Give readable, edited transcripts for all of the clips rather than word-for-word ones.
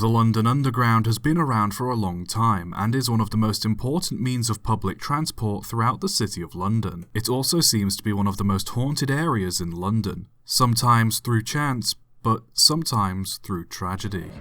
The London Underground has been around for a long time and is one of the most important means of public transport throughout the City of London. It also seems to be one of the most haunted areas in London, sometimes through chance, but sometimes through tragedy.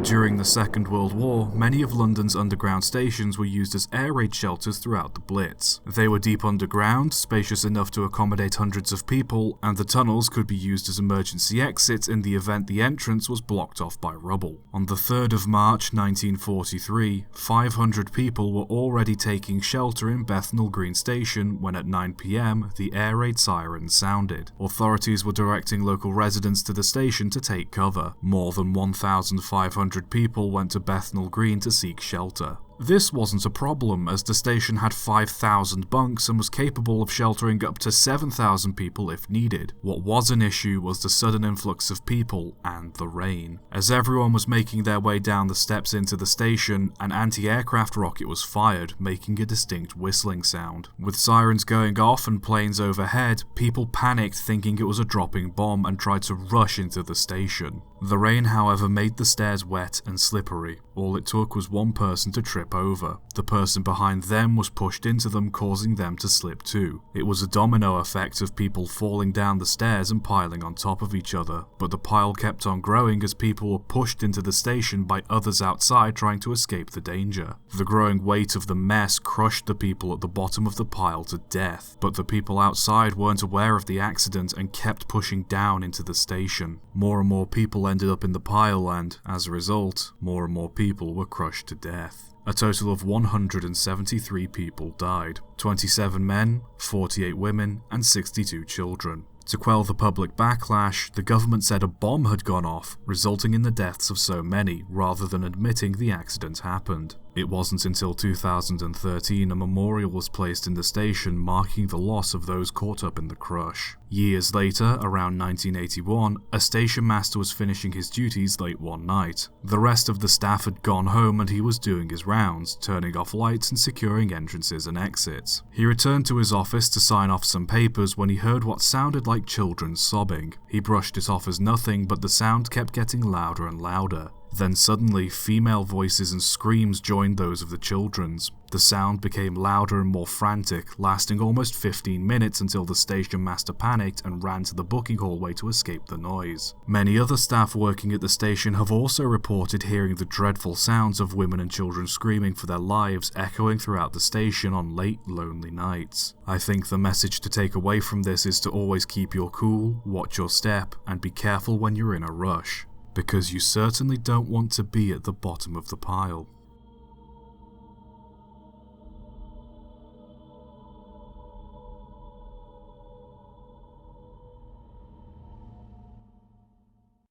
During the Second World War, many of London's underground stations were used as air raid shelters throughout the Blitz. They were deep underground, spacious enough to accommodate hundreds of people, and the tunnels could be used as emergency exits in the event the entrance was blocked off by rubble. On the 3rd of March 1943, 500 people were already taking shelter in Bethnal Green Station when at 9 p.m. the air raid sirens sounded. Authorities were directing local residents to the station to take cover. More than 1,500 people went to Bethnal Green to seek shelter. This wasn't a problem, as the station had 5,000 bunks and was capable of sheltering up to 7,000 people if needed. What was an issue was the sudden influx of people and the rain. As everyone was making their way down the steps into the station, an anti-aircraft rocket was fired, making a distinct whistling sound. With sirens going off and planes overhead, people panicked thinking it was a dropping bomb and tried to rush into the station. The rain, however, made the stairs wet and slippery. All it took was one person to trip over. The person behind them was pushed into them, causing them to slip too. It was a domino effect of people falling down the stairs and piling on top of each other, but the pile kept on growing as people were pushed into the station by others outside trying to escape the danger. The growing weight of the mess crushed the people at the bottom of the pile to death, but the people outside weren't aware of the accident and kept pushing down into the station. More and more people ended up in the pile and, as a result, more and more people were crushed to death. A total of 173 people died, 27 men, 48 women, and 62 children. To quell the public backlash, the government said a bomb had gone off, resulting in the deaths of so many, rather than admitting the accident happened. It wasn't until 2013 a memorial was placed in the station marking the loss of those caught up in the crush. Years later, around 1981, a station master was finishing his duties late one night. The rest of the staff had gone home and he was doing his rounds, turning off lights and securing entrances and exits. He returned to his office to sign off some papers when he heard what sounded like children sobbing. He brushed it off as nothing, but the sound kept getting louder and louder. Then suddenly, female voices and screams joined those of the children's. The sound became louder and more frantic, lasting almost 15 minutes until the station master panicked and ran to the booking hallway to escape the noise. Many other staff working at the station have also reported hearing the dreadful sounds of women and children screaming for their lives echoing throughout the station on late, lonely nights. I think the message to take away from this is to always keep your cool, watch your step, and be careful when you're in a rush, because you certainly don't want to be at the bottom of the pile.